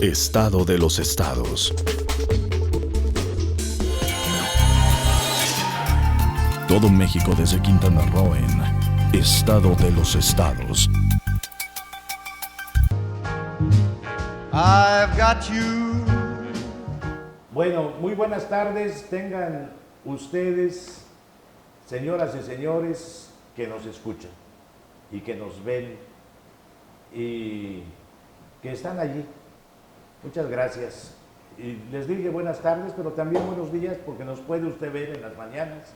Estado de los estados. Todo México desde Quintana Roo en Estado de los estados. I've got you. Bueno, muy buenas tardes, tengan ustedes, señoras y señores, que nos escuchan y que nos ven y que están allí. Muchas gracias. Y les dije buenas tardes, pero también buenos días porque nos puede usted ver en las mañanas,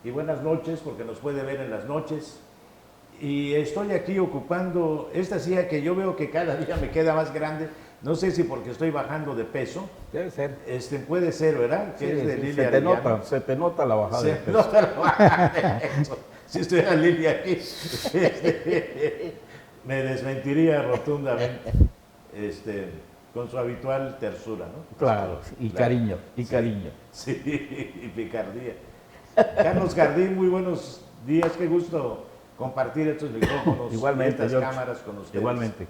y buenas noches porque nos puede ver en las noches. Y estoy aquí ocupando esta silla que yo veo que cada día me queda más grande. No sé si porque estoy bajando de peso. Debe ser. Puede ser, ¿verdad? Que Sí, es de sí, Lilia se te nota la bajada de Se peso. nota la bajada de peso. Si estuviera Lilia aquí, me desmentiría rotundamente, con su habitual tersura, ¿no? Claro, y Claro. cariño, y Sí. cariño. Sí, y picardía. Carlos Jardín, muy buenos días, qué gusto compartir estos micrófonos Igualmente, y estas George. cámaras con ustedes. Igualmente.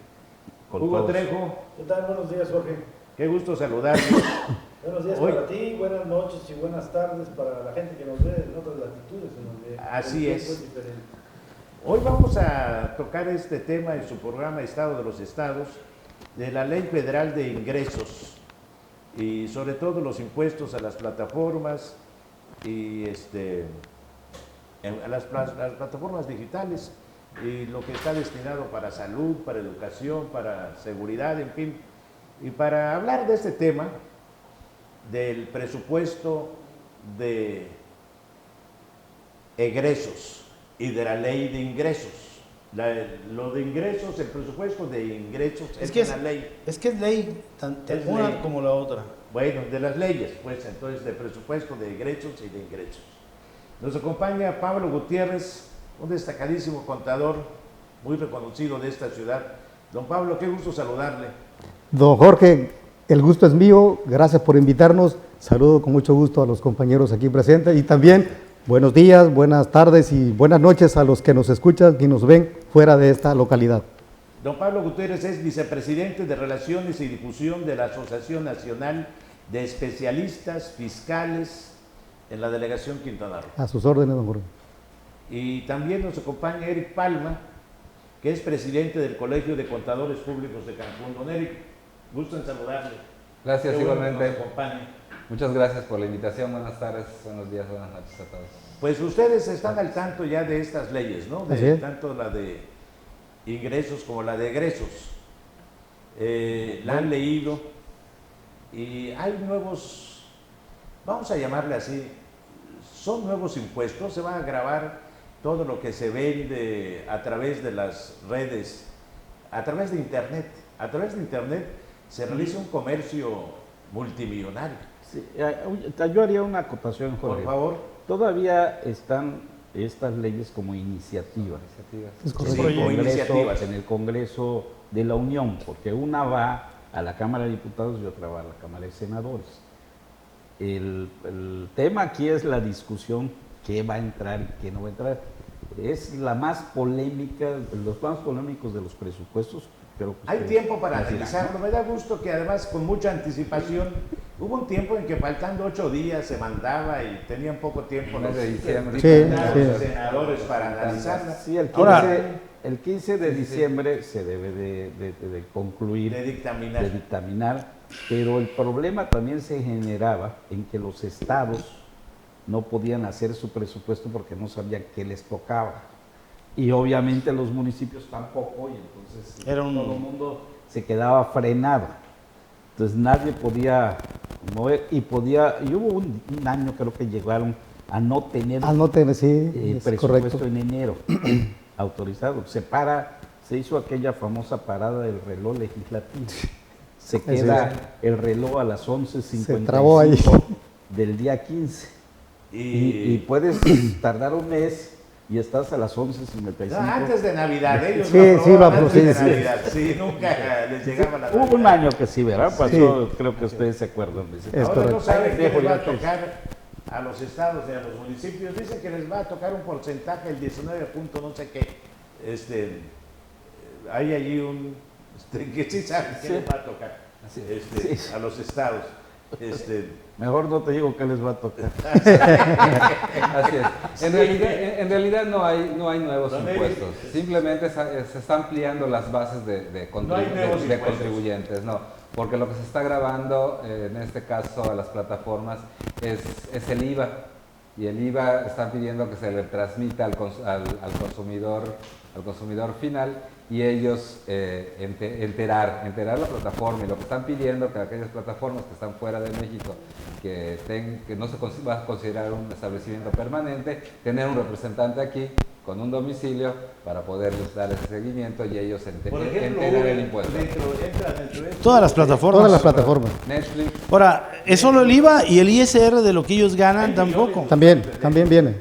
Con Hugo todos. Trejo, ¿Qué tal? Buenos días, Jorge. qué gusto saludarlos. Buenos días Hoy- para ti, buenas noches y buenas tardes para la gente que nos ve en otras latitudes, en donde Así el es. tiempo diferente. Hoy vamos a tocar este tema en su programa Estado de los Estados, de la Ley Federal de Ingresos y sobre todo los impuestos a las plataformas y a las plataformas digitales y lo que está destinado para salud, para educación, para seguridad, en fin. Y para hablar de este tema, del presupuesto de egresos y de la ley de ingresos. Lo de ingresos, el presupuesto de ingresos es una ley. Es que es ley, tanto Es una ley. como la otra. Bueno, de las leyes, pues entonces de presupuesto de egresos y de ingresos. Nos acompaña Pablo Gutiérrez, un destacadísimo contador, muy reconocido de esta ciudad. Don Pablo, qué gusto saludarle. Don Jorge, el gusto es mío, gracias por invitarnos. Saludo con mucho gusto a los compañeros aquí presentes y también buenos días, buenas tardes y buenas noches a los que nos escuchan y nos ven fuera de esta localidad. Don Pablo Gutiérrez es vicepresidente de Relaciones y Difusión de la Asociación Nacional de Especialistas Fiscales en la Delegación Quintana Roo. A sus órdenes, don Jorge. Y también nos acompaña Eric Palma, que es presidente del Colegio de Contadores Públicos de Cancún. Don Eric, gusto en saludarle. Gracias, Qué bueno que igualmente. nos acompañe. Muchas gracias por la invitación. Buenas tardes, buenos días, buenas noches a todos. Pues ustedes están al tanto ya de estas leyes, ¿no? Así es. Tanto la de ingresos como la de egresos. La han leído y hay nuevos, vamos a llamarle así, son nuevos impuestos, se va a gravar todo lo que se vende a través de las redes, a través de Internet. A través de Internet se realiza un comercio multimillonario. Sí, yo haría una acotación, Por Jorge. favor. Todavía están estas leyes como iniciativas. Es Sí, correcto. como iniciativas. En el Congreso de la Unión, porque una va a la Cámara de Diputados y otra va a la Cámara de Senadores. El tema aquí es la discusión, qué va a entrar y qué no va a entrar. Es la más polémica, los más polémicos de los presupuestos. Creo que Hay ustedes tiempo para coincidirán, analizarlo. Me da gusto que además con mucha anticipación, hubo un tiempo en que faltando 8 días se mandaba y tenían poco tiempo Mes los de dicciembre. diputados Sí, y senadores para analizarla, Sí, el 15, Ahora- el 15 de diciembre se debe de concluir, de dictaminar. de dictaminar, pero el problema también se generaba en que los estados no podían hacer su presupuesto porque no sabían qué les tocaba. Y obviamente los municipios tampoco, y entonces Era un- todo el mundo se quedaba frenado. Entonces nadie podía mover y hubo un año creo que llegaron a no tener Anoten, sí, es presupuesto correcto. en enero autorizado. Se hizo aquella famosa parada del reloj legislativo. Se Así queda el reloj a las 11:55 Se trabó ahí. del día 15. Y puedes tardar un mes y estás a las 11:55. No, antes de Navidad, ellos Sí, lo sí, lo aprobaban antes de sí, sí. Navidad. Sí, nunca les llegaba la Hubo un Navidad. año que sí, ¿verdad? Pasó, creo que ustedes se acuerdan de ese. Es Ahora no correcto. saben qué Dejo les va a ya que- tocar a los estados y a los municipios. Dicen que les va a tocar un porcentaje, el 19 punto no sé qué. Hay allí un... que sí saben qué Sí. les va a tocar. a los estados. Mejor no te digo qué les va a tocar. Así es. En realidad no hay nuevos impuestos. Simplemente se están ampliando las bases de contribuyentes. No, porque lo que se está grabando, en este caso a las plataformas, es el IVA. Y el IVA están pidiendo que se le transmita al consumidor final, y ellos enterar la plataforma. Y lo que están pidiendo que aquellas plataformas que están fuera de México, que no se va a considerar un establecimiento permanente, tener un representante aquí con un domicilio para poderles dar ese seguimiento y ellos enterar el impuesto. Todas las plataformas. Todas las plataformas. Netflix. Ahora, es solo el IVA y el ISR de lo que ellos ganan tampoco. También viene.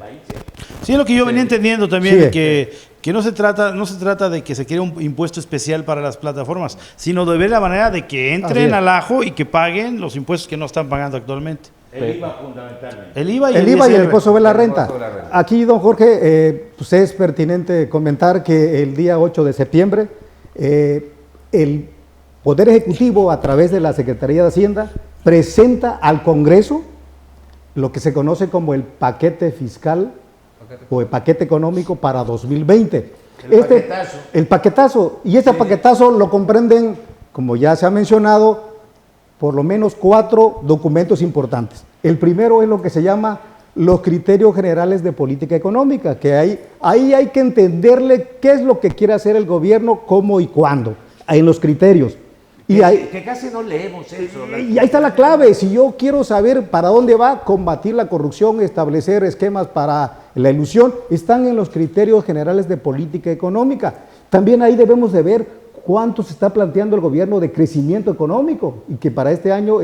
Sí, es lo que yo venía entendiendo también, Sí. que no se trata de que se quiera un impuesto especial para las plataformas, sino de ver la manera de que Así entren es. al ajo y que paguen los impuestos que no están pagando actualmente. El IVA fundamentalmente. El IVA y El IVA y el ISR. impuesto sobre la El renta. impuesto sobre la renta. Aquí, don Jorge, pues es pertinente comentar que el día 8 de septiembre el Poder Ejecutivo, a través de la Secretaría de Hacienda, presenta al Congreso lo que se conoce como el paquete fiscal o el paquete económico para 2020. Paquetazo. El paquetazo. Y ese paquetazo lo comprenden, como ya se ha mencionado, por lo menos 4 documentos importantes. El primero es lo que se llama los criterios generales de política económica, que ahí hay que entenderle qué es lo que quiere hacer el gobierno, cómo y cuándo, en los criterios. Y Que casi no leemos eso. y ahí está la clave. Si yo quiero saber para dónde va, combatir la corrupción, establecer esquemas para la ilusión, están en los criterios generales de política económica. También ahí debemos de ver cuánto se está planteando el gobierno de crecimiento económico, y que para este año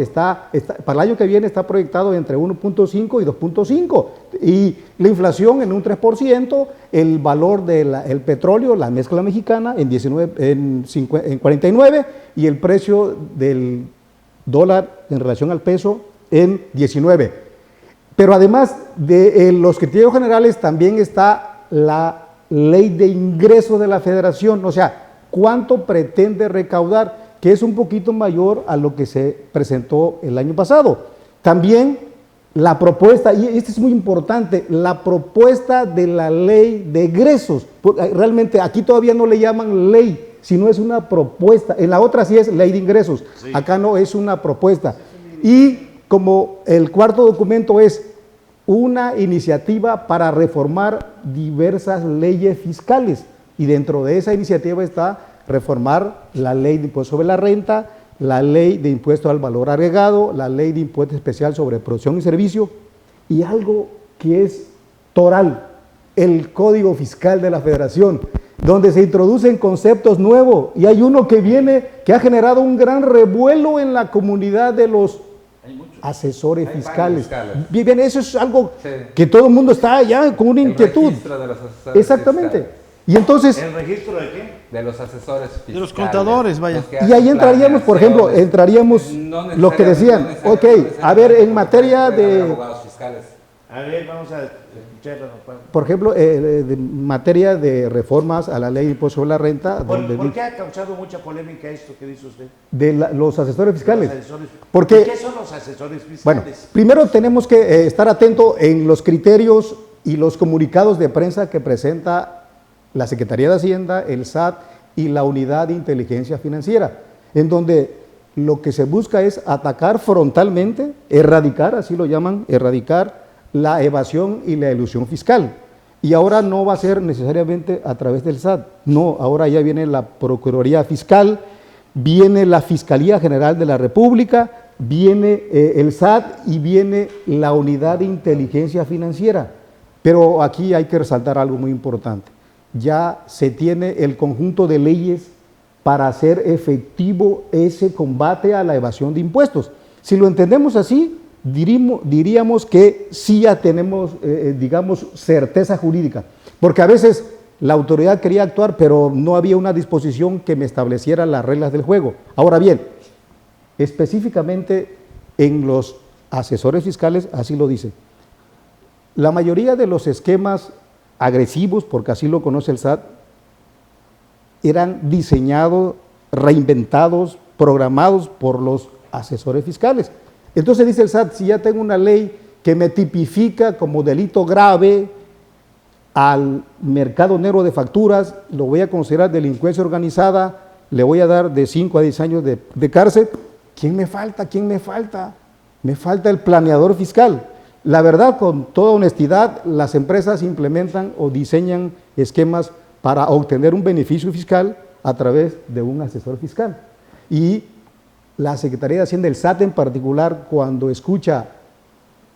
para el año que viene está proyectado entre 1.5 y 2.5, y la inflación en un 3%, el valor del petróleo, la mezcla mexicana en 49, y el precio del dólar en relación al peso en 19. Pero además de los criterios generales también está la ley de ingresos de la federación, o sea, cuánto pretende recaudar, que es un poquito mayor a lo que se presentó el año pasado. También la propuesta, y esto es muy importante, la propuesta de la ley de egresos. Realmente aquí todavía no le llaman ley, sino es una propuesta. En la otra sí es ley de ingresos, sí. Acá no, es una propuesta. Y como el cuarto documento es una iniciativa para reformar diversas leyes fiscales, y dentro de esa iniciativa está reformar la ley de impuesto sobre la renta, la ley de impuesto al valor agregado, la ley de impuesto especial sobre producción y servicio, y algo que es toral, el Código Fiscal de la Federación, donde se introducen conceptos nuevos, y hay uno que ha generado un gran revuelo en la comunidad de los asesores fiscales. Bien, eso es algo que todo el mundo está ya con una inquietud. Registro de los asesores Exactamente. fiscales. Y entonces, ¿El registro de qué? De los asesores fiscales. De los contadores, vaya. Los que y hacen ahí entraríamos, por ejemplo, planeaciones. No lo que decían, necesariamente ok, a ver, en necesariamente materia pueden haber de, abogados fiscales. A ver, vamos a escucharlo. por ejemplo, de materia de reformas a la ley de impuesto sobre la renta, ¿Por qué ha causado mucha polémica esto que dice usted? de los asesores fiscales. Los asesores. Porque, ¿Y qué son los asesores fiscales? bueno, primero tenemos que estar atentos en los criterios y los comunicados de prensa que presenta la Secretaría de Hacienda, el SAT y la Unidad de Inteligencia Financiera, en donde lo que se busca es atacar frontalmente, erradicar, así lo llaman, erradicar la evasión y la elusión fiscal. Y ahora no va a ser necesariamente a través del SAT, no, ahora ya viene la Procuraduría Fiscal, viene la Fiscalía General de la República, viene el SAT y viene la Unidad de Inteligencia Financiera. Pero aquí hay que resaltar algo muy importante. Ya se tiene el conjunto de leyes para hacer efectivo ese combate a la evasión de impuestos. Si lo entendemos así, diríamos que sí ya tenemos, digamos, certeza jurídica, porque a veces la autoridad quería actuar, pero no había una disposición que me estableciera las reglas del juego. Ahora bien, específicamente en los asesores fiscales, así lo dice. La mayoría de los esquemas agresivos, porque así lo conoce el SAT, eran diseñados reinventados, programados por los asesores fiscales. Entonces dice el SAT, si ya tengo una ley que me tipifica como delito grave al mercado negro de facturas, lo voy a considerar delincuencia organizada, le voy a dar de 5 a 10 años de cárcel. ¿Quién me falta? ¿Quién me falta? Me falta el planeador fiscal. La verdad, con toda honestidad, las empresas implementan o diseñan esquemas para obtener un beneficio fiscal a través de un asesor fiscal. Y la Secretaría de Hacienda, el SAT en particular, cuando escucha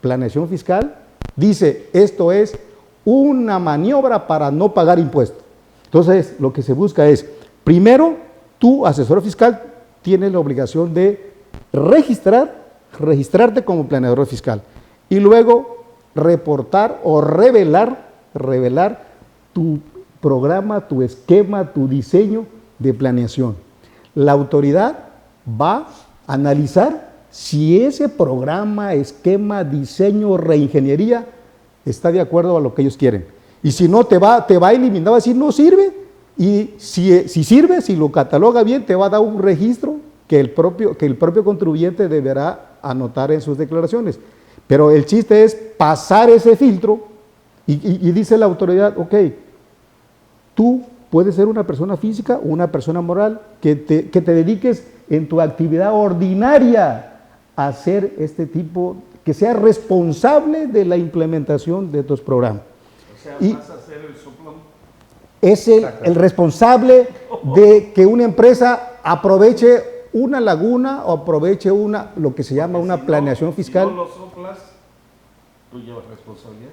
planeación fiscal, dice, esto es una maniobra para no pagar impuestos. Entonces, lo que se busca es, primero, tu asesor fiscal tiene la obligación de registrarte como planeador fiscal y luego reportar o revelar tu programa, tu esquema, tu diseño de planeación. La autoridad va a analizar si ese programa, esquema, diseño, reingeniería está de acuerdo a lo que ellos quieren. Y si no, te va a eliminar, va a decir no sirve. Y si sirve, si lo cataloga bien, te va a dar un registro que el propio contribuyente deberá anotar en sus declaraciones. Pero el chiste es pasar ese filtro y dice la autoridad, ok, tú puedes ser una persona física o una persona moral que te dediques en tu actividad ordinaria a hacer este tipo, que sea responsable de la implementación de estos programas. O sea, y vas a ser el soplón. es el responsable de que una empresa aproveche una laguna o aproveche lo que se llama una planeación fiscal. Si no lo soplas, tú llevas responsabilidad.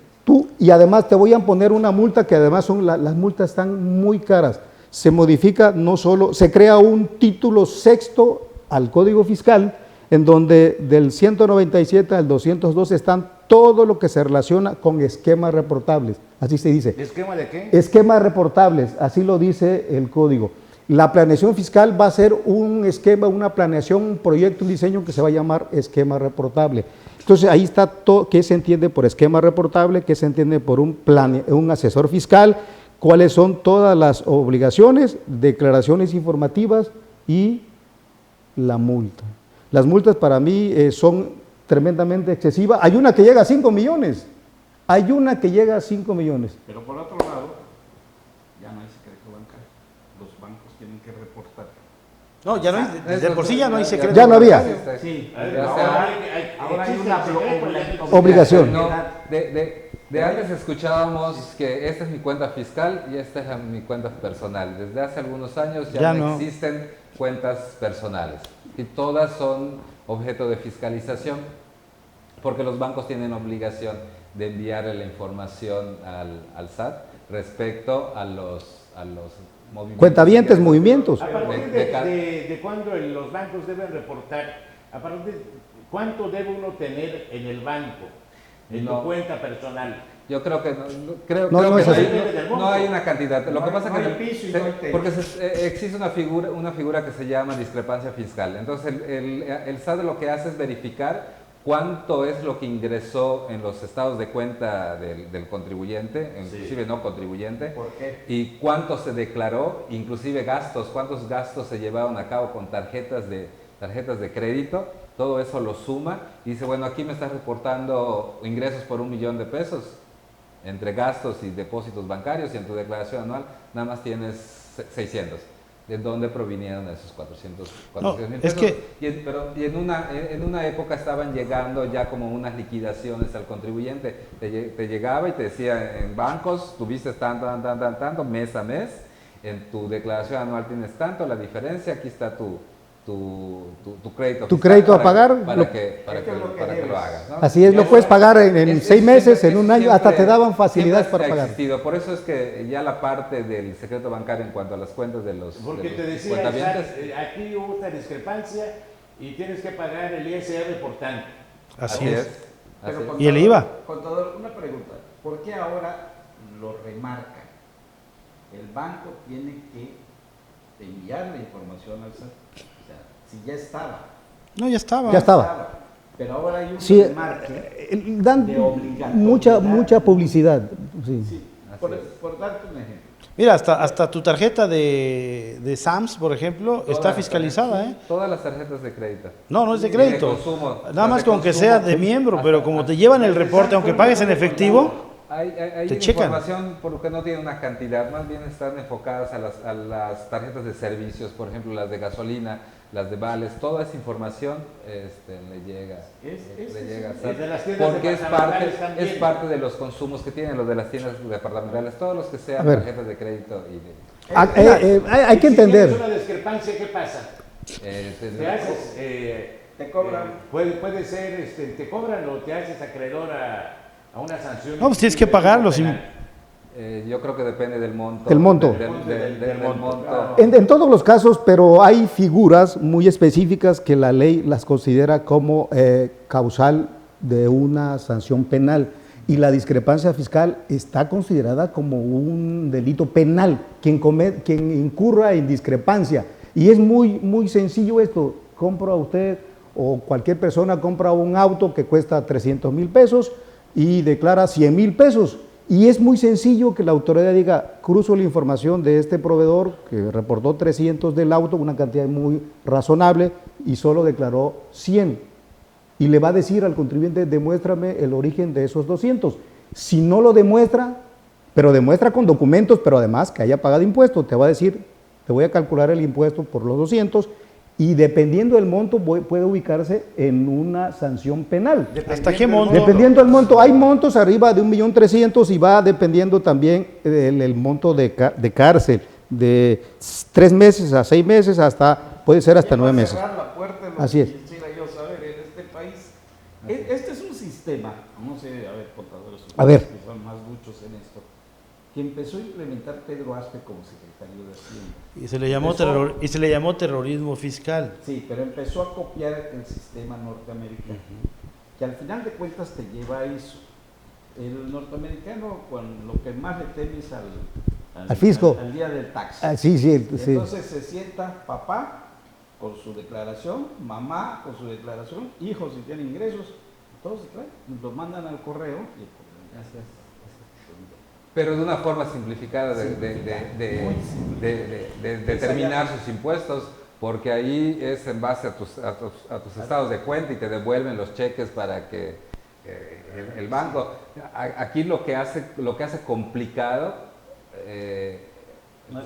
Y además te voy a poner una multa que además las multas están muy caras. Se modifica no solo, se crea un título sexto al Código Fiscal, en donde del 197 al 202 están todo lo que se relaciona con esquemas reportables, así se dice. ¿Esquema de qué? Esquemas reportables, así lo dice el código. La planeación fiscal va a ser un esquema, una planeación, un proyecto, un diseño que se va a llamar esquema reportable. Entonces ahí está todo, qué se entiende por esquema reportable, qué se entiende por un asesor fiscal, cuáles son todas las obligaciones, declaraciones informativas y la multa. Las multas para mí son tremendamente excesivas. Hay una que llega a 5 millones. Hay una que llega a 5 millones. Pero por otro lado, ya no hay secreto bancario. Los bancos tienen que reportar. No, ya no hay, de por sí ya no hay secreto. Ya no había. Sí, Ahora hay una Obligación. No, de antes escuchábamos que esta es mi cuenta fiscal y esta es mi cuenta personal. Desde hace algunos años ya no existen cuentas personales y todas son objeto de fiscalización porque los bancos tienen obligación de enviarle la información al SAT respecto a los movimientos. Cuentavientes, movimientos. ¿A partir de cuándo los bancos deben reportar? ¿A partir de cuánto debe uno tener en el banco, en tu cuenta personal? Yo creo que no hay una cantidad. Lo que pasa es que porque existe una figura que se llama discrepancia fiscal. Entonces el SAT lo que hace es verificar cuánto es lo que ingresó en los estados de cuenta del contribuyente, inclusive no contribuyente, ¿por qué? y cuánto se declaró, inclusive gastos, cuántos gastos se llevaron a cabo con tarjetas de crédito. Todo eso lo suma y dice, bueno, aquí me estás reportando ingresos por 1 millón de pesos entre gastos y depósitos bancarios y en tu declaración anual nada más tienes 600. ¿De dónde provinieron esos 400 mil pesos? Y en una época estaban llegando ya como unas liquidaciones al contribuyente. Te llegaba y te decía, en bancos tuviste tanto, mes a mes, en tu declaración anual tienes tanto, la diferencia, aquí está tu crédito. Tu crédito a pagar. Para que lo hagas, ¿no? Así es, lo puedes pagar en 6 meses, en un año, hasta te daban facilidades para pagar. Por eso es que ya la parte del secreto bancario en cuanto a las cuentas de los Porque te decía, aquí hubo esta discrepancia y tienes que pagar el ISR por tanto. Así es. Pero ¿Y el IVA? Contador, una pregunta. ¿Por qué ahora lo remarcan? El banco tiene que enviar la información al SAT. O sea, si ya estaba. No, ya estaba. Ya estaba. Pero ahora hay un remarque dan de obligatoriedad. mucha publicidad. Sí. Sí, por darte un ejemplo. Mira, hasta tu tarjeta de Sams, por ejemplo, está Todas fiscalizada, las- Todas las tarjetas de crédito. No, no es de Y crédito. consumo, Nada las más de con que consumo. sea de miembro, pero Hasta- como te llevan el reporte, aunque pagues en efectivo, Hay te checan. información porque no tiene una cantidad, más bien están enfocadas a las tarjetas de servicios, por ejemplo, las de gasolina, las de vales, toda esa información le llega a Es de las tiendas porque departamentales también. es parte de los consumos que tienen los de las tiendas departamentales, todos los que A sean ver. tarjetas de crédito y de... Hay que Si tienes entender. una discrepancia, ¿qué pasa? Te haces, Te cobran. puede ser, te cobran o te haces acreedor a una sanción. No, pues tienes que pagarlo, sin- penal. yo creo que depende del monto. Del monto. Del monto. En todos los casos, pero hay figuras muy específicas que la ley las considera como causal de una sanción penal y la discrepancia fiscal está considerada como un delito penal, quien incurra en discrepancia. Y es muy sencillo esto, compra usted o cualquier persona compra un auto que cuesta 300,000 pesos y declara 100,000 pesos. Y es muy sencillo que la autoridad diga, cruzo la información de este proveedor que reportó 300 del auto, una cantidad muy razonable, y solo declaró 100. Y le va a decir al contribuyente, demuéstrame el origen de esos 200. Si no lo demuestra, pero demuestra con documentos, pero además que haya pagado impuestos, te va a decir, te voy a calcular el impuesto por los 200, y dependiendo del monto puede ubicarse en una sanción penal. ¿hasta qué monto? Dependiendo del monto, hay montos arriba de 1.300.000 y va dependiendo también el monto de cárcel, de 3 meses a 6 meses, puede ser hasta 9 meses. Cerrar la puerta es lo Así que es. quisiera yo saber en este país. Este es un sistema, no sé, a ver, contadores, A ver. que son más duchos en esto, que empezó a implementar Pedro Aspe como secretario de Hacienda. Y se le llamó terrorismo fiscal. Sí, pero empezó a copiar el sistema norteamericano, que al final de cuentas te lleva a eso. El norteamericano, lo que más le teme es Al fisco. al día del tax. Sí. Entonces se sienta papá con su declaración, mamá con su declaración, hijos si tienen ingresos, todos se traen, lo mandan al correo y Pero de una forma simplificada de determinar sus impuestos, porque ahí es en base a tus estados de cuenta y te devuelven los cheques para que el banco. Aquí lo que hace complicado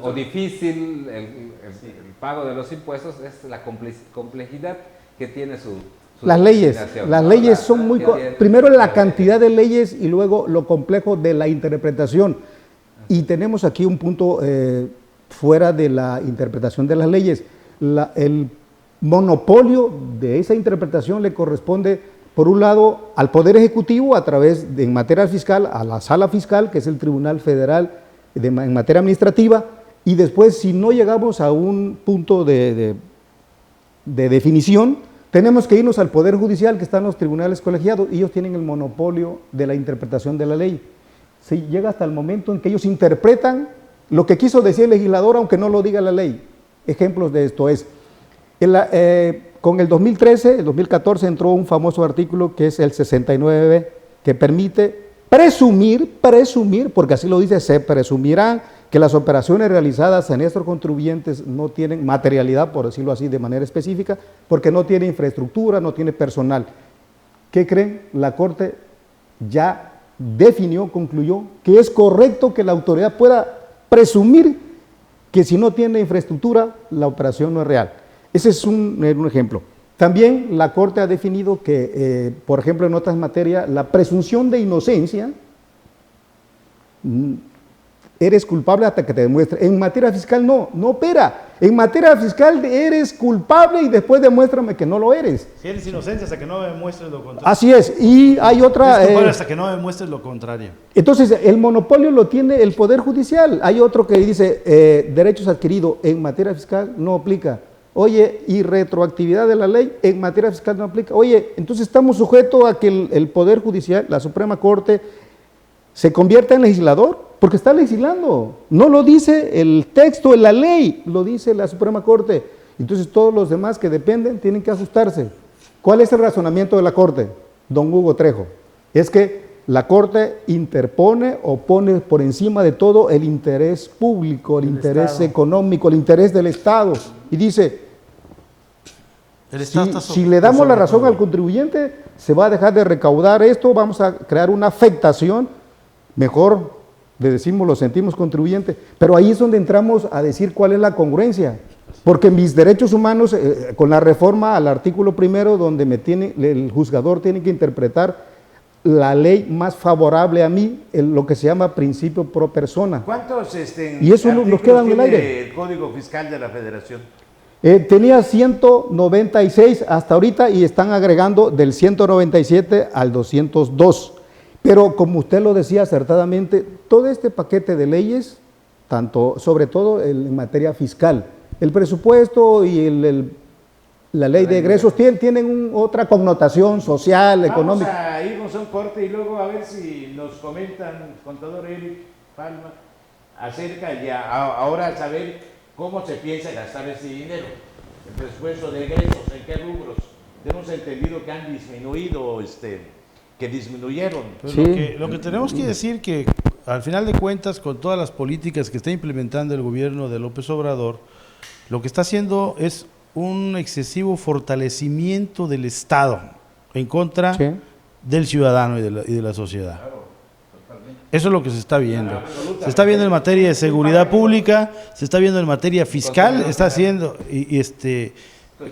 o difícil el pago de los impuestos es la complejidad que tiene su Las leyes destinación. son muy... Primero la cantidad de leyes y luego lo complejo de la interpretación. Y tenemos aquí un punto fuera de la interpretación de las leyes. El monopolio de esa interpretación le corresponde, por un lado, al Poder Ejecutivo a través de, en materia fiscal, a la Sala Fiscal, que es el Tribunal Federal en materia administrativa, y después, si no llegamos a un punto de definición, tenemos que irnos al Poder Judicial, que están los tribunales colegiados, y ellos tienen el monopolio de la interpretación de la ley. Se llega hasta el momento en que ellos interpretan lo que quiso decir el legislador, aunque no lo diga la ley. Ejemplos de esto es, con el 2013, el 2014 entró un famoso artículo que es el 69B, que permite presumir, porque así lo dice, se presumirán que las operaciones realizadas en estos contribuyentes no tienen materialidad, por decirlo así, de manera específica, porque no tiene infraestructura, no tiene personal. ¿Qué creen? La Corte ya definió, concluyó, que es correcto que la autoridad pueda presumir que si no tiene infraestructura, la operación no es real. Ese es un ejemplo. También la Corte ha definido que, por ejemplo, en otras materias, la presunción de inocencia, eres culpable hasta que te demuestre. En materia fiscal no opera. En materia fiscal eres culpable y después demuéstrame que no lo eres. Si eres inocente hasta que no me muestres lo contrario. Así es. Y hay otra... Es culpable hasta que no me muestres lo contrario. Entonces, el monopolio lo tiene el Poder Judicial. Hay otro que dice, derechos adquiridos en materia fiscal no aplica. Oye, y retroactividad de la ley en materia fiscal no aplica. Oye, entonces estamos sujetos a que el Poder Judicial, la Suprema Corte, se convierta en legislador, porque está legislando. No lo dice el texto de la ley, lo dice la Suprema Corte. Entonces todos los demás que dependen tienen que ajustarse. ¿Cuál es el razonamiento de la Corte? Don Hugo Trejo. Es que la Corte interpone o pone por encima de todo el interés público, el interés Estado. económico, el interés del Estado. Y dice, El Estado está si le damos la razón al contribuyente, se va a dejar de recaudar esto, vamos a crear una afectación, mejor le decimos, lo sentimos contribuyente, pero ahí es donde entramos a decir cuál es la congruencia, porque mis derechos humanos, con la reforma al artículo 1, donde el juzgador tiene que interpretar la ley más favorable a mí, lo que se llama principio pro persona. ¿Cuántos Y eso nos queda en el tiene aire. el Código Fiscal de la Federación? Tenía 196 hasta ahorita y están agregando del 197 al 202. Pero como usted lo decía acertadamente, todo este paquete de leyes, sobre todo en materia fiscal, el presupuesto y la ley de egresos tienen otra connotación social, económica. Vamos a irnos a un corte y luego a ver si nos comentan, contador Eric Palma, acerca ya, ahora saber cómo se piensa gastar ese dinero, el presupuesto de egresos, en qué rubros. Hemos entendido que han disminuido, que disminuyeron. Pues Sí. lo que tenemos que decir que al final de cuentas, con todas las políticas que está implementando el gobierno de López Obrador, lo que está haciendo es un excesivo fortalecimiento del Estado en contra Sí. del ciudadano y de la sociedad. Eso es lo que se está viendo. Se está viendo en materia de seguridad pública, se está viendo en materia fiscal, está haciendo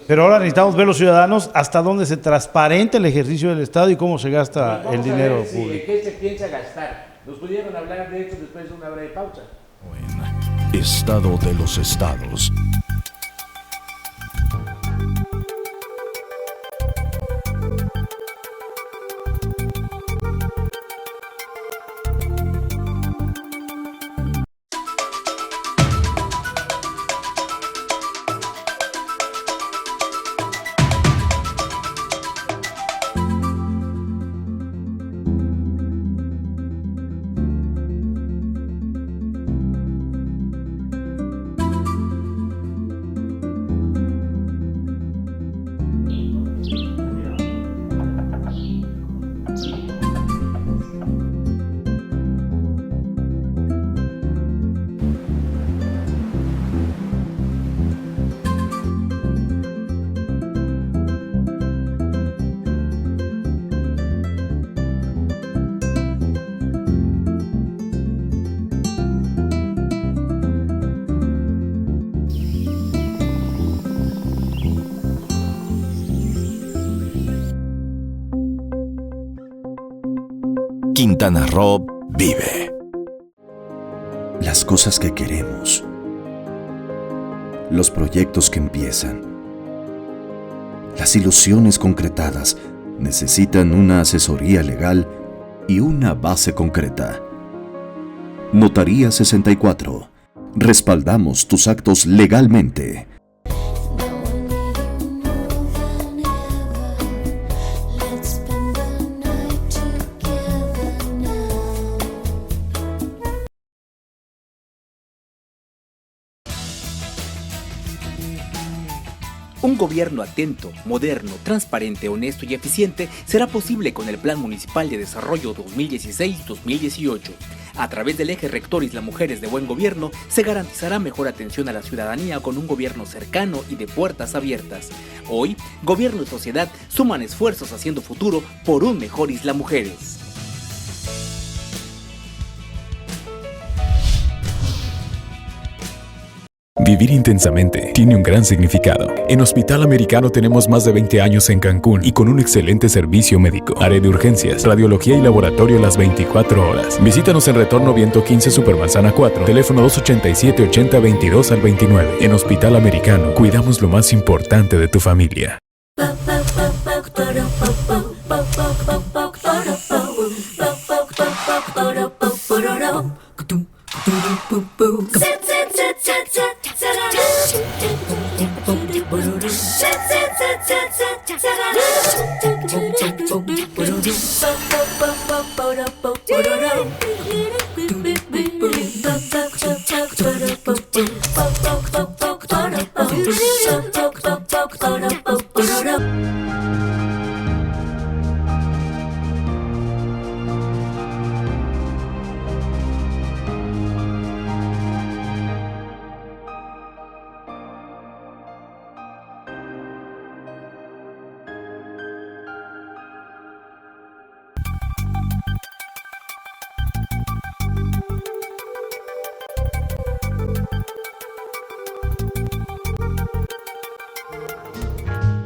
pero ahora necesitamos ver los ciudadanos hasta dónde se transparente el ejercicio del Estado y cómo se gasta Vamos el a dinero ver público. ¿qué se piensa gastar? Nos pudieron hablar de esto después de una breve pausa. En Estado de los Estados. Quintana Roo vive. Las cosas que queremos, los proyectos que empiezan, las ilusiones concretadas necesitan una asesoría legal y una base concreta. Notaría 64. Respaldamos tus actos legalmente. Un gobierno atento, moderno, transparente, honesto y eficiente será posible con el Plan Municipal de Desarrollo 2016-2018. A través del eje rector Isla Mujeres de Buen Gobierno se garantizará mejor atención a la ciudadanía con un gobierno cercano y de puertas abiertas. Hoy, gobierno y sociedad suman esfuerzos haciendo futuro por un mejor Isla Mujeres. Vivir intensamente tiene un gran significado. En Hospital Americano tenemos más de 20 años en Cancún y con un excelente servicio médico. Área de urgencias, radiología y laboratorio las 24 horas. Visítanos en Retorno Viento 15 Supermanzana 4, teléfono 287-80-22 al 29. En Hospital Americano, cuidamos lo más importante de tu familia.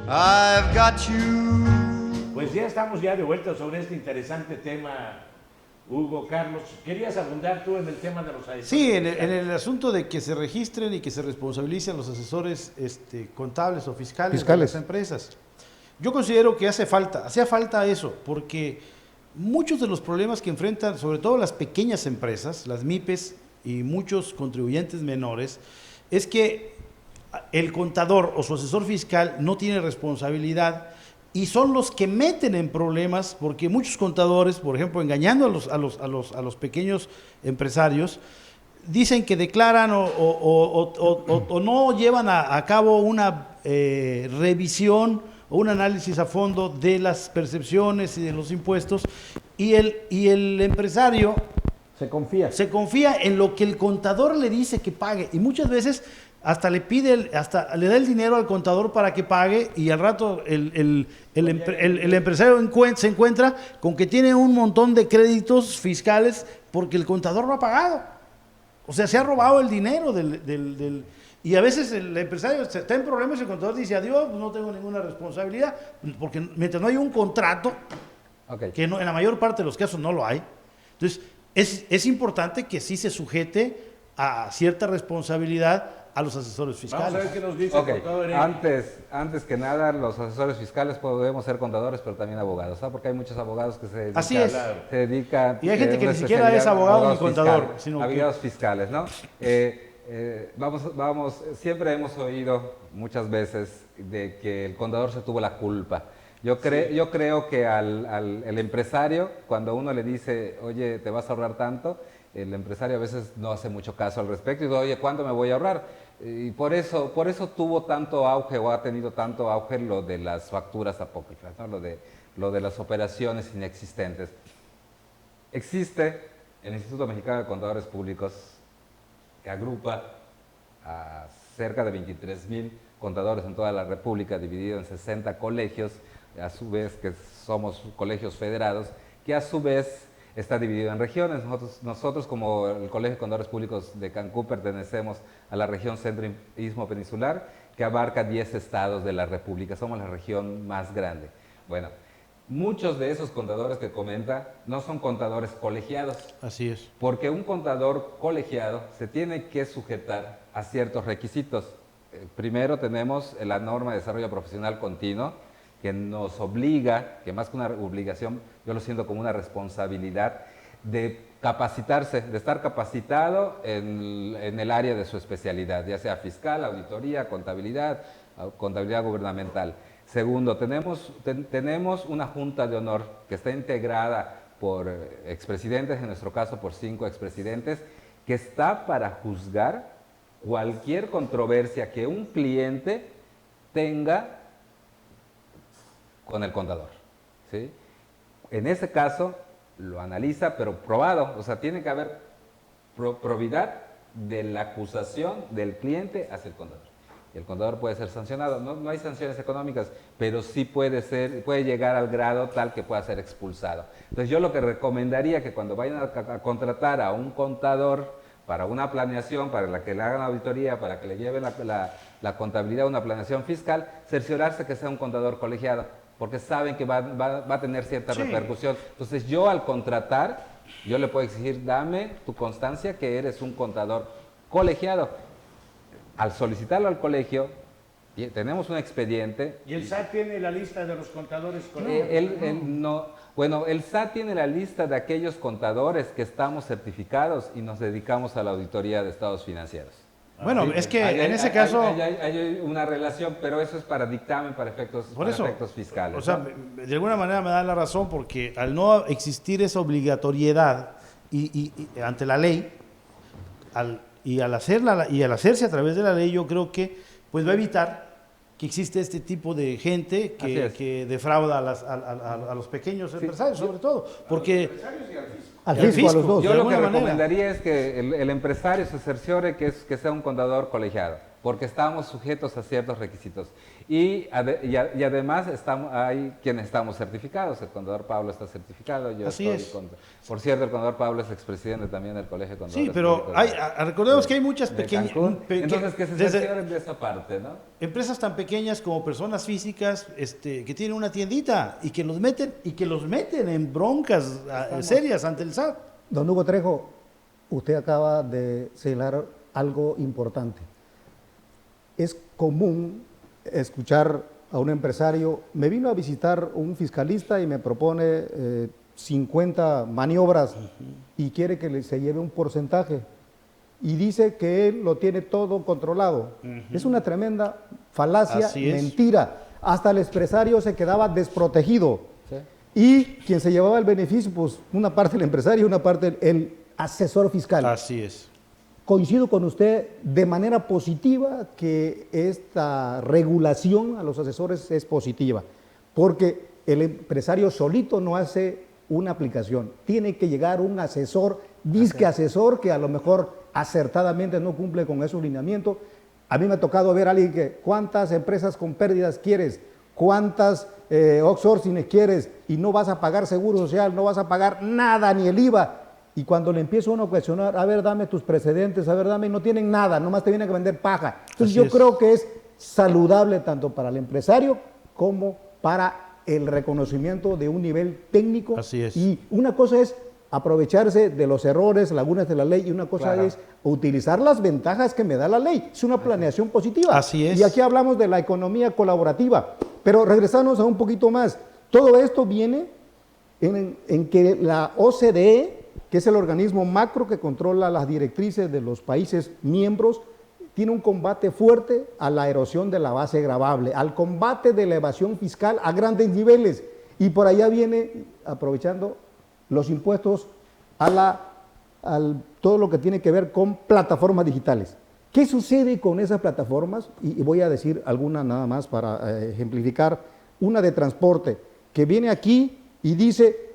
I've got you. Pues ya estamos ya de vuelta sobre este interesante tema, Hugo. Carlos, ¿querías abundar tú en el tema de los asesores? Sí, en el asunto de que se registren y que se responsabilicen los asesores contables o fiscales de las empresas. Yo considero que hacía falta eso, porque muchos de los problemas que enfrentan, sobre todo las pequeñas empresas, las MIPES y muchos contribuyentes menores, es que el contador o su asesor fiscal no tiene responsabilidad y son los que meten en problemas, porque muchos contadores, por ejemplo, engañando a los pequeños empresarios, dicen que declaran o no llevan a cabo una revisión o un análisis a fondo de las percepciones y de los impuestos, y el empresario se confía en lo que el contador le dice que pague, y muchas veces hasta le da el dinero al contador para que pague, y al rato el empresario se encuentra con que tiene un montón de créditos fiscales porque el contador no ha pagado. O sea, se ha robado el dinero y a veces el empresario está en problemas y el contador dice: adiós, pues no tengo ninguna responsabilidad, porque mientras no hay un contrato, que en la mayor parte de los casos no lo hay. Entonces, es importante que sí se sujete a cierta responsabilidad a los asesores fiscales. Vamos a ver qué nos dice el contador. Antes que nada, los asesores fiscales podemos ser contadores, pero también abogados, ¿sabes? Porque hay muchos abogados que se dedican. Y hay gente que ni siquiera es abogado ni contador, sino abogados fiscales, ¿no? Siempre hemos oído muchas veces de que el contador se tuvo la culpa. Yo creo que al empresario, cuando uno le dice: oye, te vas a ahorrar tanto, el empresario a veces no hace mucho caso al respecto y dice: oye, ¿cuánto me voy a ahorrar? Y por eso tuvo tanto auge, o ha tenido tanto auge, lo de las facturas apócrifas, ¿no? Lo de las operaciones inexistentes. Existe el Instituto Mexicano de Contadores Públicos, que agrupa a cerca de 23,000 contadores en toda la República, dividido en 60 colegios, a su vez que somos colegios federados, que a su vez está dividido en regiones. Nosotros como el Colegio de Contadores Públicos de Cancún pertenecemos a la región Centro-Istmo Peninsular, que abarca 10 estados de la República. Somos la región más grande. Bueno, muchos de esos contadores que comenta no son contadores colegiados. Así es. Porque un contador colegiado se tiene que sujetar a ciertos requisitos. Primero tenemos la norma de desarrollo profesional continuo, que nos obliga, que más que una obligación, yo lo siento como una responsabilidad, de capacitarse, de estar capacitado en el área de su especialidad, ya sea fiscal, auditoría, contabilidad gubernamental. Segundo, tenemos una junta de honor que está integrada por expresidentes, en nuestro caso por 5 expresidentes, que está para juzgar cualquier controversia que un cliente tenga con el contador, ¿sí? En ese caso lo analiza, pero probado, o sea, tiene que haber probidad de la acusación del cliente hacia el contador. Y el contador puede ser sancionado, no hay sanciones económicas, pero sí puede llegar al grado tal que pueda ser expulsado. Entonces yo lo que recomendaría que cuando vayan a contratar a un contador para una planeación, para la que le hagan la auditoría, para que le lleven la contabilidad, una planeación fiscal, cerciorarse que sea un contador colegiado, porque saben que va a tener cierta repercusión. Entonces yo al contratar, yo le puedo exigir: dame tu constancia que eres un contador colegiado. Al solicitarlo al colegio, tenemos un expediente. ¿Y el SAT tiene la lista de los contadores colegiados? Bueno, el SAT tiene la lista de aquellos contadores que estamos certificados y nos dedicamos a la auditoría de estados financieros. Bueno, es que en ese caso... Hay una relación, pero eso es para dictamen, para efectos fiscales. O sea, de alguna manera me da la razón, porque al no existir esa obligatoriedad y ante la ley, al hacerse a través de la ley, yo creo que pues va a evitar que existe este tipo de gente que defrauda a los pequeños empresarios, sobre todo. Porque al fisco, a los dos. Yo lo que recomendaría es que el empresario se cerciore que sea un contador colegiado. porque estamos sujetos a ciertos requisitos. Y además hay quienes estamos certificados. El contador Pablo está certificado. Así es. Por cierto, el contador Pablo es expresidente también del Colegio de Contadores. Sí, pero recordemos que hay muchas pequeñas... Entonces, que se cercioren de esa parte, ¿no? Empresas tan pequeñas como personas físicas que tienen una tiendita y que los meten en broncas serias ante el SAT. Don Hugo Trejo, usted acaba de señalar algo importante. Es común escuchar a un empresario, me vino a visitar un fiscalista y me propone 50 maniobras y quiere que se lleve un porcentaje y dice que él lo tiene todo controlado. Es una tremenda falacia, mentira. Hasta el empresario se quedaba desprotegido. ¿Sí? Y quien se llevaba el beneficio, pues una parte el empresario y una parte el asesor fiscal. Así es. Coincido con usted de manera positiva que esta regulación a los asesores es positiva, porque el empresario solito no hace una aplicación, tiene que llegar un asesor, disque asesor, que a lo mejor acertadamente no cumple con esos lineamientos. A mí me ha tocado ver a alguien que, ¿cuántas empresas con pérdidas quieres? ¿Cuántas outsourcing quieres? Y no vas a pagar seguro social, no vas a pagar nada, ni el IVA. Y cuando le empieza uno a cuestionar, a ver, dame tus precedentes, a ver, dame, no tienen nada, nomás te vienen a vender paja. Entonces yo creo que es saludable tanto para el empresario como para el reconocimiento de un nivel técnico. Así es. Y una cosa es aprovecharse de los errores, lagunas de la ley, y una cosa es utilizar las ventajas que me da la ley. Es una planeación positiva. Así es. Y aquí hablamos de la economía colaborativa. Pero regresamos a un poquito más. Todo esto viene en que la OCDE, que es el organismo macro que controla las directrices de los países miembros, tiene un combate fuerte a la erosión de la base gravable, al combate de la evasión fiscal a grandes niveles. Y por allá viene, aprovechando, los impuestos a todo lo que tiene que ver con plataformas digitales. ¿Qué sucede con esas plataformas? Y voy a decir alguna nada más para ejemplificar. Una de transporte, que viene aquí y dice,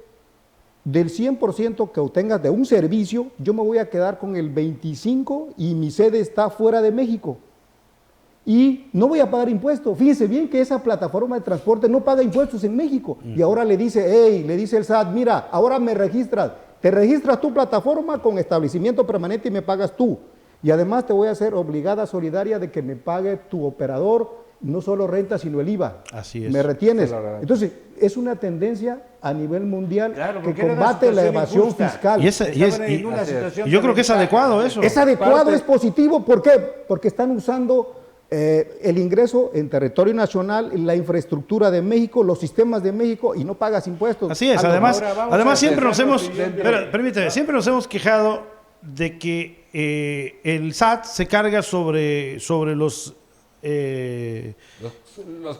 del 100% que obtengas de un servicio, yo me voy a quedar con el 25% y mi sede está fuera de México. Y no voy a pagar impuestos. Fíjense bien que esa plataforma de transporte no paga impuestos en México. Y ahora le dice, le dice el SAT, mira, ahora me registras. Te registras tu plataforma con establecimiento permanente y me pagas tú. Y además te voy a hacer obligada solidaria de que me pague tu operador, no solo renta, sino el IVA. Así es. Me retienes. Entonces, es una tendencia a nivel mundial que combate la evasión fiscal. Yo creo que es adecuado eso. Es adecuado, es positivo. ¿Por qué? Porque están usando el ingreso en territorio nacional, la infraestructura de México, los sistemas de México, y no pagas impuestos. Así es. Además siempre nos hemos, permíteme, siempre nos hemos quejado de que el SAT se carga sobre los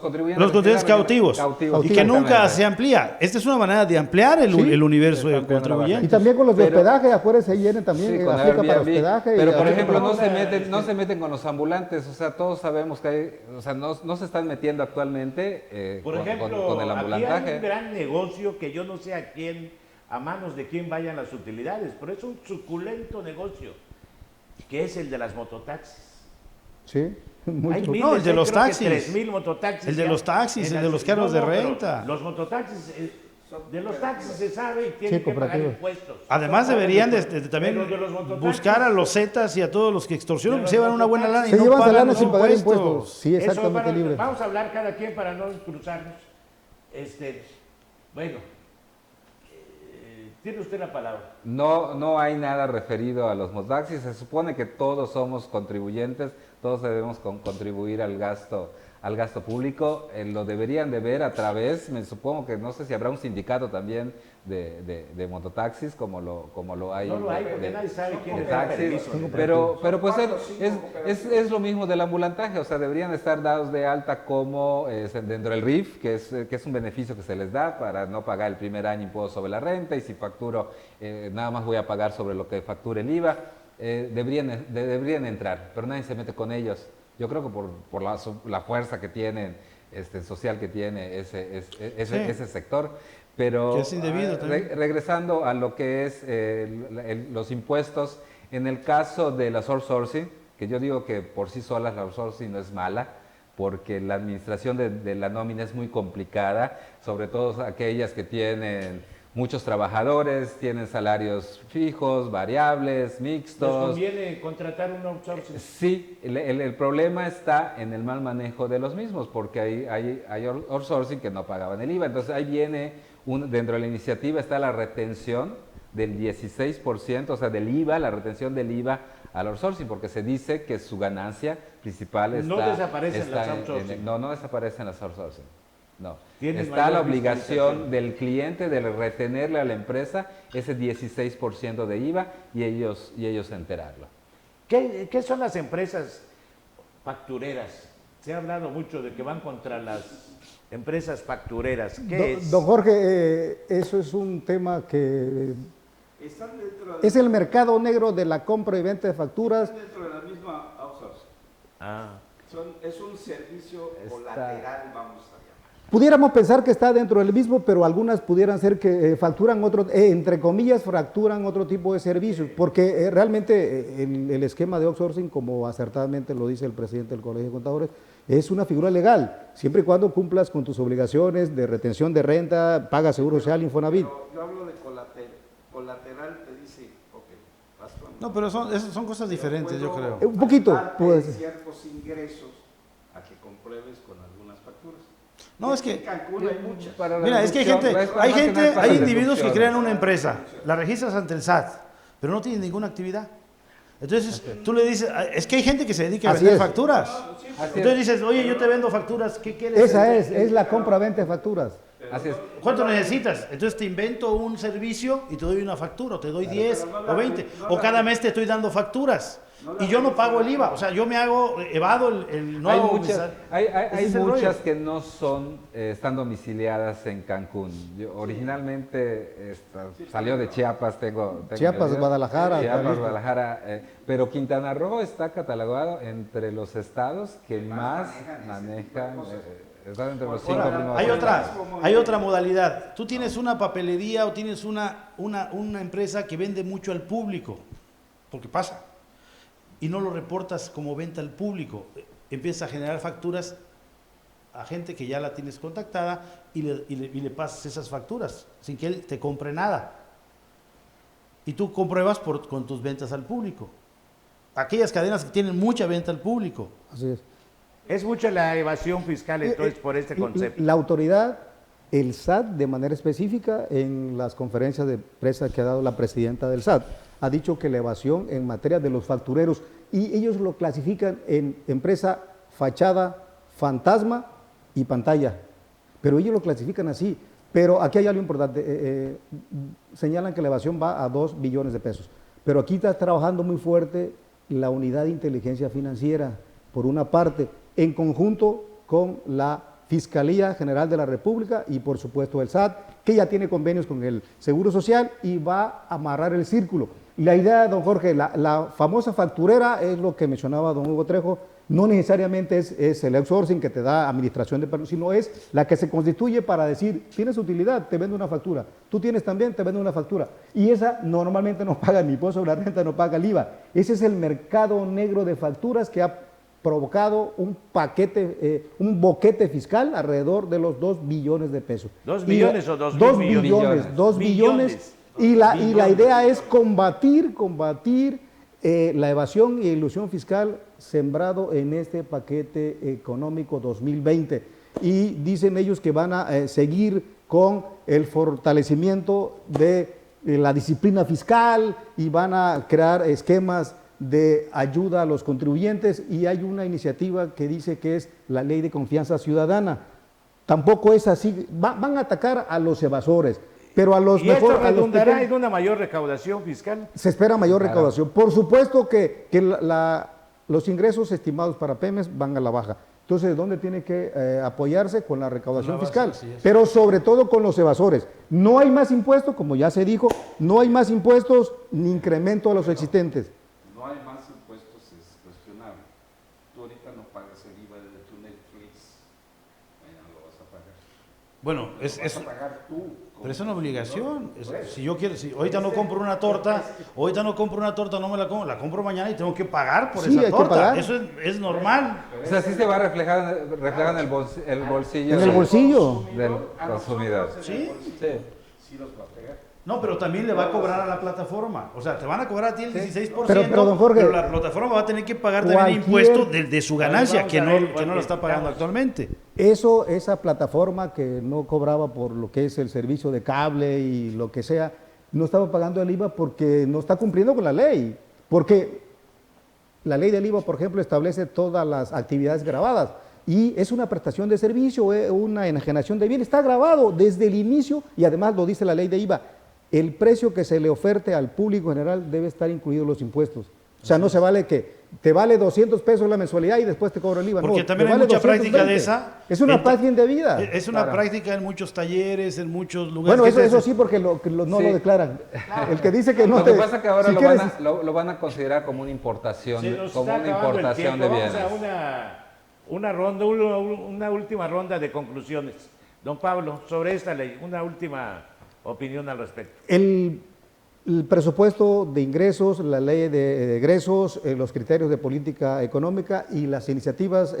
contribuyentes cautivos y que nunca se amplía. Esta es una manera de ampliar el universo de contribuyentes. Y también con los de hospedaje, acuérdense, viene también, aplica para hospedaje. Pero por ejemplo, no se meten con los ambulantes, o sea, todos sabemos que hay, o sea, no se están metiendo actualmente por ejemplo, con el ambulantaje. Aquí hay un gran negocio que yo no sé a manos de quién vayan las utilidades, pero es un suculento negocio, que es el de las mototaxis. Sí. No, el de los taxis. 3,000 mototaxis. El de los taxis, el de los carros de renta. Los mototaxis, de los taxis se sabe y tienen que pagar impuestos. Además deberían también buscar a los zetas y a todos los que extorsionan, que se llevan una buena lana y se no llevan pagan lana sin pagar impuestos. Sí, exactamente, libre. Vamos a hablar cada quien para no cruzarnos. Bueno, tiene usted la palabra. No hay nada referido a los mototaxis. Se supone que todos somos contribuyentes, todos debemos contribuir al gasto público. Lo deberían de ver a través, me supongo que no sé si habrá un sindicato también de mototaxis como lo hay. No lo hay porque nadie sabe quién es taxis, pero pues es lo mismo del ambulantaje, o sea, deberían estar dados de alta como dentro del RIF, que es un beneficio que se les da para no pagar el primer año impuesto sobre la renta, y si facturo nada más voy a pagar sobre lo que facture el IVA. Deberían entrar, pero nadie se mete con ellos. Yo creo que por la fuerza que tienen, social que tiene ese sector. Pero es indebido regresando a lo que es los impuestos, en el caso de la outsourcing, que yo digo que por sí sola la outsourcing no es mala, porque la administración de la nómina es muy complicada, sobre todo aquellas que tienen muchos trabajadores, tienen salarios fijos, variables, mixtos. ¿Les conviene contratar un outsourcing? Sí, el problema está en el mal manejo de los mismos, porque hay outsourcing que no pagaban el IVA. Entonces ahí viene, dentro de la iniciativa está la retención del 16%, o sea, del IVA, la retención del IVA al outsourcing, porque se dice que su ganancia principal está... No desaparecen las outsourcing. No desaparecen las outsourcing. No. Tienen Está la mayor obligación del cliente de retenerle a la empresa ese 16% de IVA y ellos enterarlo. ¿Qué son las empresas factureras? Se ha hablado mucho de que van contra las empresas factureras. ¿Qué es? Don Jorge, eso es un tema que es el mercado negro de la compra y venta de facturas. Dentro de la misma outsourcing. Es un servicio colateral, vamos a llamar. Pudiéramos pensar que está dentro del mismo, pero algunas pudieran ser que facturan otro, entre comillas, fracturan otro tipo de servicios, porque realmente el esquema de outsourcing, como acertadamente lo dice el presidente del Colegio de Contadores, es una figura legal, siempre y cuando cumplas con tus obligaciones de retención de renta, paga seguro social, Infonavit. Pero yo hablo de colateral, te dice, ok, vas con... No, pero son cosas diferentes, yo creo. Un poquito, pues. Ciertos ingresos a que compruebes con algunas facturas. No, es que... En Cancún hay muchas. Mira, es que hay individuos que crean una empresa, la registras ante el SAT, pero no tienen ninguna actividad. Entonces, tú le dices, es que hay gente que se dedica a vender facturas. Entonces dices, oye, yo te vendo facturas, ¿qué quieres? Esa es la compra-venta de facturas. Así es. ¿Cuánto necesitas? Entonces te invento un servicio y te doy una factura, o te doy 10 o 20, o cada mes te estoy dando facturas. Y yo no pago el IVA, o sea, yo me evado el no hay hago hay muchas que no son, están domiciliadas en Cancún. Originalmente salió de Chiapas, tengo Chiapas, Guadalajara. Chiapas, Guadalajara, pero Quintana Roo está catalogado entre los estados que más manejan. Está entre los 5 primeros. Hay otra modalidad. Tú tienes una papelería o tienes una empresa que vende mucho al público, porque pasa. Y no lo reportas como venta al público, empiezas a generar facturas a gente que ya la tienes contactada y le pasas esas facturas sin que él te compre nada. Y tú compruebas con tus ventas al público. Aquellas cadenas que tienen mucha venta al público. Así es. Es mucha la evasión fiscal entonces por este concepto. La autoridad, el SAT de manera específica, en las conferencias de prensa que ha dado la presidenta del SAT, ha dicho que la evasión en materia de los factureros, y ellos lo clasifican en empresa, fachada, fantasma y pantalla, pero ellos lo clasifican así. Pero aquí hay algo importante, señalan que la evasión va a 2 billones de pesos, pero aquí está trabajando muy fuerte la unidad de inteligencia financiera, por una parte, en conjunto con la Fiscalía General de la República y por supuesto el SAT, que ya tiene convenios con el Seguro Social y va a amarrar el círculo. La idea, don Jorge, la famosa facturera es lo que mencionaba don Hugo Trejo, no necesariamente es el outsourcing que te da administración de personas, sino es la que se constituye para decir, tienes utilidad, te vendo una factura, tú tienes también, te vendo una factura, y esa normalmente no paga ni impuesto sobre la renta, no paga el IVA. Ese es el mercado negro de facturas que ha provocado un paquete, un boquete fiscal alrededor de los 2 billones de pesos. ¿2 billones o 2 billones? 2 billones. Y la idea es combatir la evasión y ilusión fiscal sembrado en este paquete económico 2020. Y dicen ellos que van a seguir con el fortalecimiento de la disciplina fiscal y van a crear esquemas de ayuda a los contribuyentes, y hay una iniciativa que dice que es la ley de confianza ciudadana. Tampoco es así, van a atacar a los evasores, pero a los ¿Y esto redundará en una mayor recaudación fiscal? Se espera mayor recaudación. Por supuesto que los ingresos estimados para Pemex van a la baja. Entonces, ¿dónde tiene que apoyarse? Con la recaudación fiscal, pero sobre todo con los evasores. No hay más impuestos, como ya se dijo, no hay más impuestos ni incremento a los existentes. No hay más impuestos, es cuestionable. Tú ahorita no pagas el IVA de tu Netflix, mañana lo vas a pagar. Bueno, vas a pagar tú. Pero es una obligación. Si yo quiero, si ahorita no compro una torta, no me la compro, la compro mañana y tengo que pagar por esa torta. Eso es normal. O sea, sí se va a reflejar en el bolsillo. En el bolsillo del consumidor. Sí. Sí los va a pegar. No, pero también le va a cobrar a la plataforma. O sea, te van a cobrar a ti el 16%, pero, don Jorge, pero la plataforma va a tener que pagar también el impuesto de su ganancia, que no lo está pagando actualmente. Esa plataforma que no cobraba por lo que es el servicio de cable y lo que sea, no estaba pagando el IVA porque no está cumpliendo con la ley. Porque la ley del IVA, por ejemplo, establece todas las actividades grabadas. Y es una prestación de servicio, una enajenación de bien, está grabado desde el inicio y además lo dice la ley de IVA. El precio que se le oferte al público general debe estar incluido los impuestos. O sea, no se vale que te vale 200 pesos la mensualidad y después te cobro el IVA. Porque no, también hay vale mucha 220. práctica de esa. Es una práctica indebida. Es una práctica en muchos talleres, en muchos lugares. Bueno, eso sí, porque no lo declaran. El que dice que no lo que pasa es que ahora si lo van a considerar como una importación, de bienes. Vamos a una última ronda de conclusiones. Don Pablo, sobre esta ley, una última opinión al respecto. El presupuesto de ingresos, la ley de egresos, los criterios de política económica y las iniciativas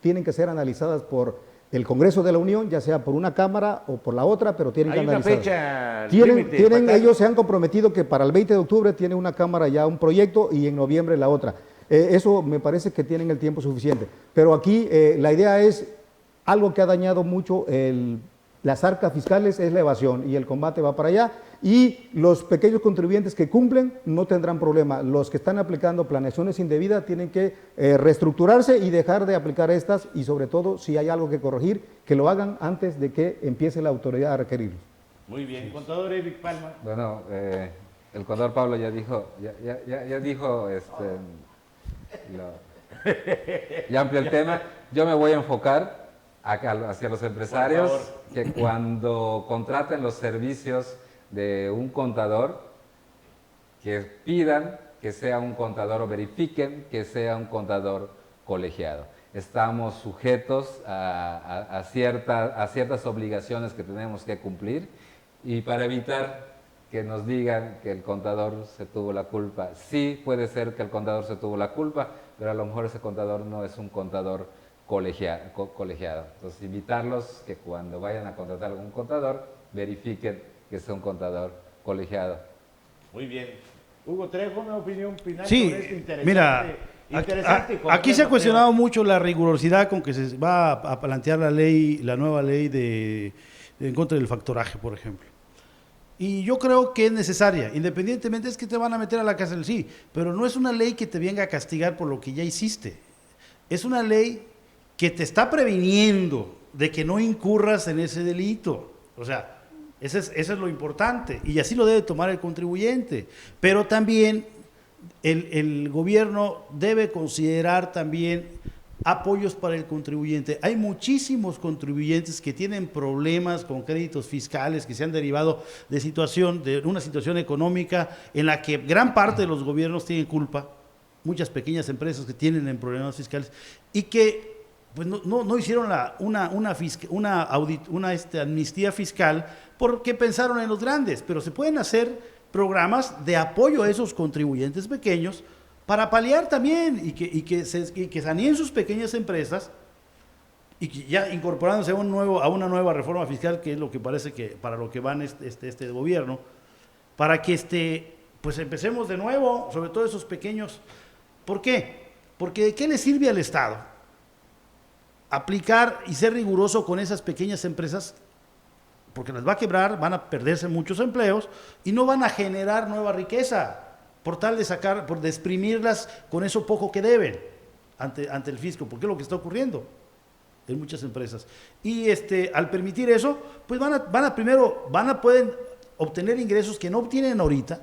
tienen que ser analizadas por el Congreso de la Unión, ya sea por una Cámara o por la otra, pero tienen que analizar. Ellos se han comprometido que para el 20 de octubre tiene una Cámara ya un proyecto y en noviembre la otra. Eso me parece que tienen el tiempo suficiente. Pero aquí la idea es algo que ha dañado mucho las arcas fiscales, es la evasión y el combate va para allá. Y los pequeños contribuyentes que cumplen no tendrán problema. Los que están aplicando planeaciones indebidas tienen que reestructurarse y dejar de aplicar estas y sobre todo si hay algo que corregir, que lo hagan antes de que empiece la autoridad a requerirlos. Muy bien, contador Eric Palma. Bueno, el contador Pablo ya dijo, ya amplió el tema. Yo me voy a enfocar hacia los empresarios que cuando contraten los servicios de un contador, que pidan que sea un contador o verifiquen que sea un contador colegiado. Estamos sujetos a ciertas obligaciones que tenemos que cumplir y para evitar que nos digan que el contador se tuvo la culpa. Sí, puede ser que el contador se tuvo la culpa, pero a lo mejor ese contador no es un contador colegiado. Entonces, invitarlos que cuando vayan a contratar a algún contador, verifiquen que sea un contador colegiado. Muy bien. Hugo Trejo, una opinión final sí, sobre este interesante. Mira, aquí se ha cuestionado mucho la rigurosidad con que se va a plantear la nueva ley en contra del factoraje, por ejemplo. Y yo creo que es necesaria, independientemente es que te van a meter a la cárcel, sí, pero no es una ley que te venga a castigar por lo que ya hiciste. Es una ley que te está previniendo de que no incurras en ese delito. O sea, eso es lo importante y así lo debe tomar el contribuyente. Pero también el gobierno debe considerar también apoyos para el contribuyente. Hay muchísimos contribuyentes que tienen problemas con créditos fiscales que se han derivado de una situación económica en la que gran parte de los gobiernos tienen culpa, muchas pequeñas empresas que tienen problemas fiscales y que pues no hicieron una amnistía fiscal porque pensaron en los grandes, pero se pueden hacer programas de apoyo a esos contribuyentes pequeños para paliar también y que saneen sus pequeñas empresas y que ya incorporándose a una nueva reforma fiscal, que es lo que parece que para lo que van este gobierno, para que pues empecemos de nuevo, sobre todo esos pequeños. ¿Por qué? Porque ¿de qué le sirve al Estado aplicar y ser riguroso con esas pequeñas empresas? Porque las va a quebrar, van a perderse muchos empleos y no van a generar nueva riqueza por tal de exprimirlas con eso poco que deben ante el fisco, porque es lo que está ocurriendo en muchas empresas. Y al permitir eso, pues pueden obtener ingresos que no obtienen ahorita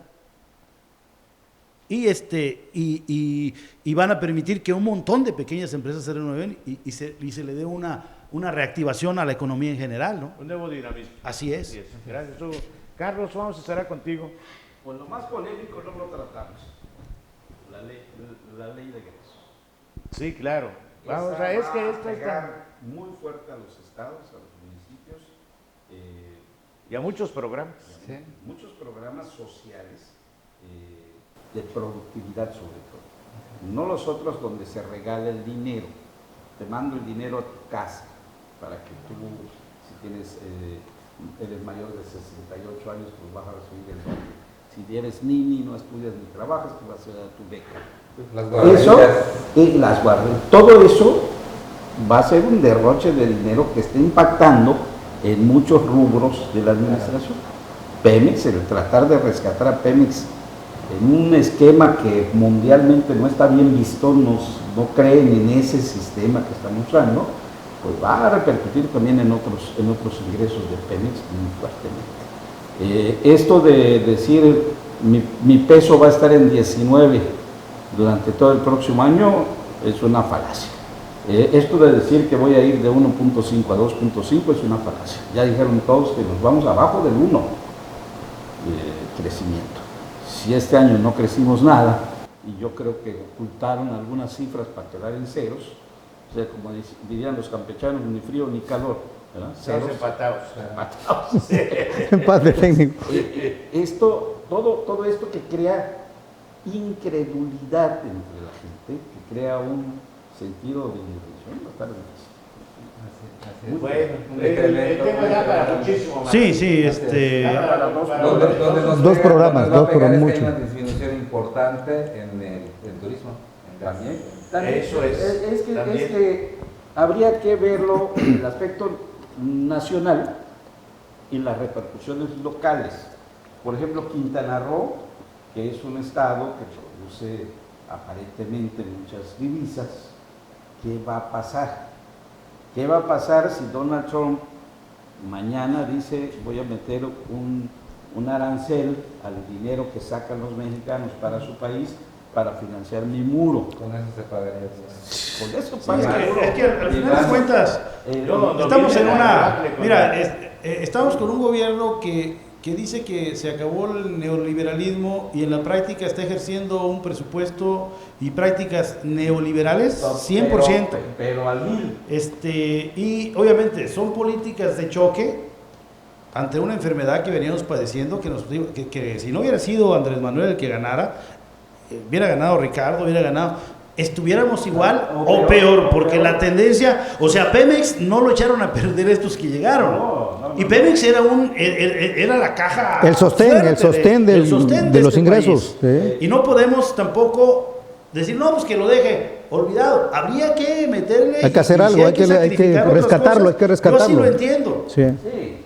y van a permitir que un montón de pequeñas empresas se renueven y se le dé una reactivación a la economía en general, ¿no? Un nuevo dinamismo. Así es. Gracias, Hugo. Carlos, vamos a estar contigo. Pues lo más polémico no lo tratamos. La ley de egresos. Sí, claro. Vamos a es que esto está muy fuerte a los estados, a los municipios, Y a muchos programas. Sí. Muchos programas sociales de productividad sobre todo. No los otros donde se regala el dinero. Te mando el dinero a tu casa para que tú, si tienes, eres mayor de 68 años, pues vas a recibir el doble. Si eres niño y no estudias ni trabajas, pues vas a dar tu beca. Las guarderías. Eso, y las guarderías. Todo eso va a ser un derroche de dinero que está impactando en muchos rubros de la administración. Pemex, el tratar de rescatar a Pemex en un esquema que mundialmente no está bien visto, no creen en ese sistema que están usando, pues va a repercutir también en otros ingresos de Pemex muy fuertemente. Esto de decir mi peso va a estar en 19 durante todo el próximo año es una falacia. Esto de decir que voy a ir de 1.5 a 2.5 es una falacia. Ya dijeron todos que nos vamos abajo del 1 crecimiento. Si este año no crecimos nada, y yo creo que ocultaron algunas cifras para quedar en ceros, o sea, como dirían los campechanos, ni frío ni calor, ¿verdad? Ceros empatados. Empate técnico. Todo esto que crea incredulidad entre la gente, que crea un sentido de indefensión, va a estar difícil. Muy bueno, el tema ya para muchísimo más. Sí, Dos programas, mucho. Hay una disminución importante en el turismo. También. Eso es. Es que habría que verlo en el aspecto nacional y las repercusiones locales. Por ejemplo, Quintana Roo, que es un estado que produce aparentemente muchas divisas, ¿qué va a pasar? ¿Qué va a pasar si Donald Trump mañana dice voy a meter un arancel al dinero que sacan los mexicanos para su país para financiar mi muro? Con eso se pagaría. Con eso paga. Es que al final de cuentas, estamos en una... Mira, estamos con un gobierno que dice que se acabó el neoliberalismo y en la práctica está ejerciendo un presupuesto y prácticas neoliberales 100%. Pero al 1000. Y obviamente son políticas de choque ante una enfermedad que veníamos padeciendo, que si no hubiera sido Andrés Manuel el que ganara, hubiera ganado Ricardo, hubiera ganado... estuviéramos igual o peor, porque la tendencia, o sea, Pemex no lo echaron a perder estos que llegaron. Y Pemex era la caja, el sostén de los ingresos. Sí. Y no podemos tampoco decir, no, pues que lo deje olvidado. Habría que meterle. Hay que hacer algo, hay que rescatarlo, Yo sí lo entiendo. Sí.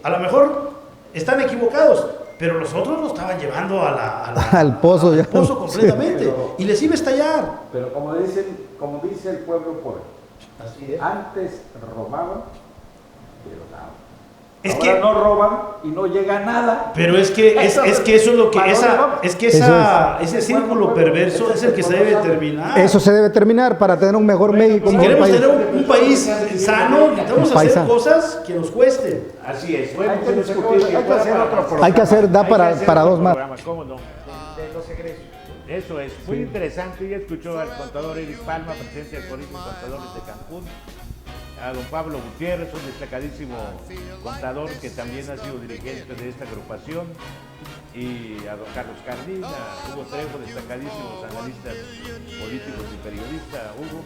A lo mejor están equivocados, pero los otros lo estaban llevando al pozo, al pozo completamente. Sí, y les iba a estallar. Pero como dice el pueblo por ahí, antes robaban, pero no. Ahora no roban y no llega a nada. Pero es que eso es lo que ese círculo perverso es el que se debe terminar. Eso se debe terminar para tener un mejor México. Si queremos tener un país sano, necesitamos hacer cosas que nos cuesten. Así es. Hay que hacer, da para dos más. ¿Cómo no? De los egresos. Eso es muy interesante. Ya escuchó al contador Eric Palma, presidente del Colegio de Contadores de Cancún, a don Pablo Gutiérrez, un destacadísimo contador que también ha sido dirigente de esta agrupación, y a don Carlos Cardina, Hugo Trejo, destacadísimos analistas políticos y periodistas, Hugo,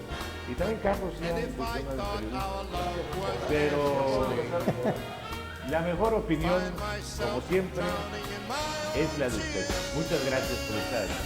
y también Carlos ya funciona de periodista. Pero la mejor opinión, como siempre, es la de ustedes. Muchas gracias por estar aquí.